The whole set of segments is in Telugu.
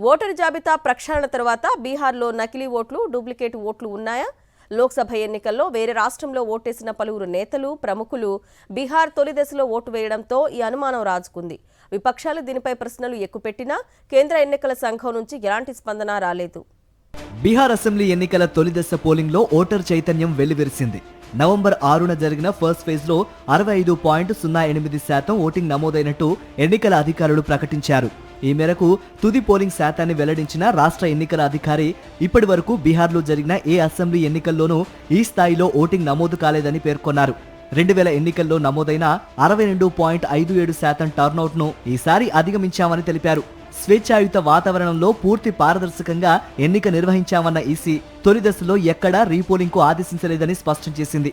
ఓటరు జాబితా ప్రక్షాళన తర్వాత బీహార్లో నకిలీ ఓట్లు, డూప్లికేట్ ఓట్లు ఉన్నాయా? లోక్సభ ఎన్నికల్లో వేరే రాష్ట్రంలో ఓటేసిన పలువురు నేతలు, ప్రముఖులు బీహార్ తొలి దశలో ఓటు వేయడంతో ఈ అనుమానం రాజుకుంది. విపక్షాలు దీనిపై ప్రశ్నలు ఎక్కుపెట్టినా కేంద్ర ఎన్నికల సంఘం నుంచి ఎలాంటి స్పందన రాలేదు. బీహార్ అసెంబ్లీ ఎన్నికల తొలి దశ పోలింగ్లో ఓటర్ చైతన్యం వెల్లివిరిసింది. నవంబర్ 6న జరిగిన ఫస్ట్ ఫేజ్లో 65.08% ఓటింగ్ నమోదైనట్టు ఎన్నికల అధికారులు ప్రకటించారు. ఈ మేరకు తుది పోలింగ్ శాతాన్ని వెల్లడించిన రాష్ట్ర ఎన్నికల అధికారి ఇప్పటి వరకు బీహార్లో జరిగిన ఏ అసెంబ్లీ ఎన్నికల్లోనూ ఈ స్థాయిలో ఓటింగ్ నమోదు కాలేదని పేర్కొన్నారు. 2000 ఎన్నికల్లో నమోదైన 62.57% టర్నౌట్ను ఈసారి అధిగమించామని తెలిపారు. స్వేచ్ఛాయుత వాతావరణంలో పూర్తి పారదర్శకంగా ఎన్నిక నిర్వహించామన్న ఈసీ తొలి దశలో ఎక్కడా రీపోలింగ్కు ఆదేశించలేదని స్పష్టం చేసింది.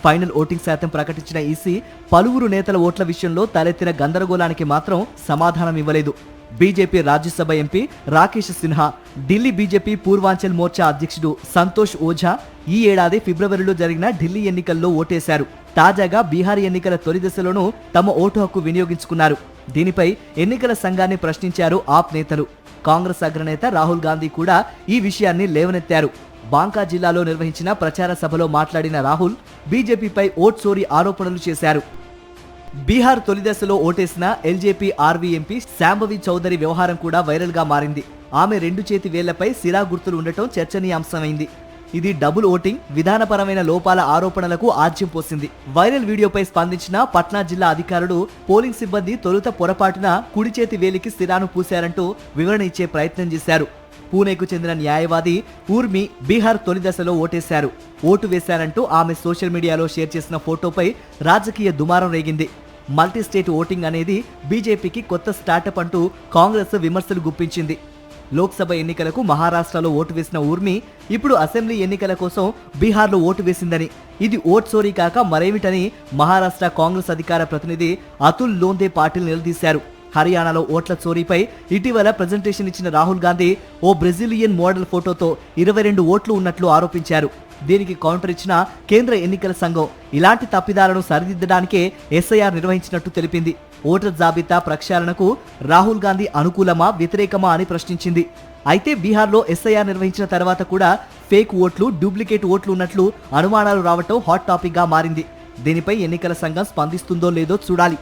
ఫైనల్ ఓటింగ్ శాతం ప్రకటించిన ఈసీ పలువురు నేతల ఓట్ల విషయంలో తలెత్తిన గందరగోళానికి మాత్రం సమాధానం ఇవ్వలేదు. BJP Rajya Sabha MP Rakesh Sinha, Delhi BJP Purvanchal Morcha అధ్యక్షుడు సంతోష్ ఓఝా ఈ ఏడాది ఫిబ్రవరిలో జరిగిన ఢిల్లీ ఎన్నికల్లో ఓటేశారు. తాజాగా బీహార్ ఎన్నికల తొలి దశలోనూ తమ ఓటు హక్కు వినియోగించుకున్నారు. దీనిపై ఎన్నికల సంఘాన్ని ప్రశ్నించారు ఆప్ నేతలు. కాంగ్రెస్ అగ్రనేత రాహుల్ గాంధీ కూడా ఈ విషయాన్ని లేవనెత్తారు. బాంకా జిల్లాలో నిర్వహించిన ప్రచార సభలో మాట్లాడిన రాహుల్ బీజేపీపై ఓట్ చోరీ ఆరోపణలు చేశారు. బీహార్ తొలి దశలో ఓటేసిన LJP RV MP Shambhavi Choudhary వ్యవహారం కూడా వైరల్ గా మారింది. ఆమె 2 చేతి వేళ్లపై సిరా గుర్తులు ఉండటం చర్చనీయాంశమైంది. ఇది డబుల్ ఓటింగ్, విధానపరమైన లోపాల ఆరోపణలకు ఆజ్యం పోసింది. వైరల్ వీడియోపై స్పందించిన పట్నా జిల్లా అధికారులు పోలింగ్ సిబ్బంది తొలుత పొరపాటున కుడి చేతి వేలికి సిరాను పూశారంటూ వివరణ ఇచ్చే ప్రయత్నం చేశారు. పూణేకు చెందిన న్యాయవాది ఊర్మి బీహార్ తొలి దశలో ఓటేశారు. ఓటు వేశారంటూ ఆమె సోషల్ మీడియాలో షేర్ చేసిన ఫోటోపై రాజకీయ దుమారం రేగింది. మల్టీ స్టేట్ ఓటింగ్ అనేది బీజేపీకి కొత్త స్టార్టప్ అంటూ కాంగ్రెస్ విమర్శలు గుప్పించింది. లోక్సభ ఎన్నికలకు మహారాష్ట్రలో ఓటు వేసిన ఊర్మి ఇప్పుడు అసెంబ్లీ ఎన్నికల కోసం బీహార్లో ఓటు వేసిందని, ఇది ఓట్ చోరీ కాక మరేమిటని మహారాష్ట్ర కాంగ్రెస్ అధికార ప్రతినిధి అతుల్ లోందే పాటిల్ నిలదీశారు. హర్యానాలో ఓట్ల చోరీపై ఇటీవల ప్రజెంటేషన్ ఇచ్చిన రాహుల్ గాంధీ ఓ బ్రెజిలియన్ మోడల్ ఫోటోతో 22 ఓట్లు ఉన్నట్లు ఆరోపించారు. దీనికి కౌంటర్ ఇచ్చిన కేంద్ర ఎన్నికల సంఘం ఇలాంటి తప్పిదాలను సరిదిద్దడానికే ఎస్ఐఆర్ నిర్వహించినట్టు తెలిపింది. ఓటర్ జాబితా ప్రక్షాళనకు రాహుల్ గాంధీ అనుకూలమా వ్యతిరేకమా అని ప్రశ్నించింది. అయితే బీహార్లో ఎస్ఐఆర్ నిర్వహించిన తర్వాత కూడా ఫేక్ ఓట్లు, డూప్లికేట్ ఓట్లు ఉన్నట్లు అనుమానాలు రావటం హాట్ టాపిక్ గా మారింది. దీనిపై ఎన్నికల సంఘం స్పందిస్తుందో లేదో చూడాలి.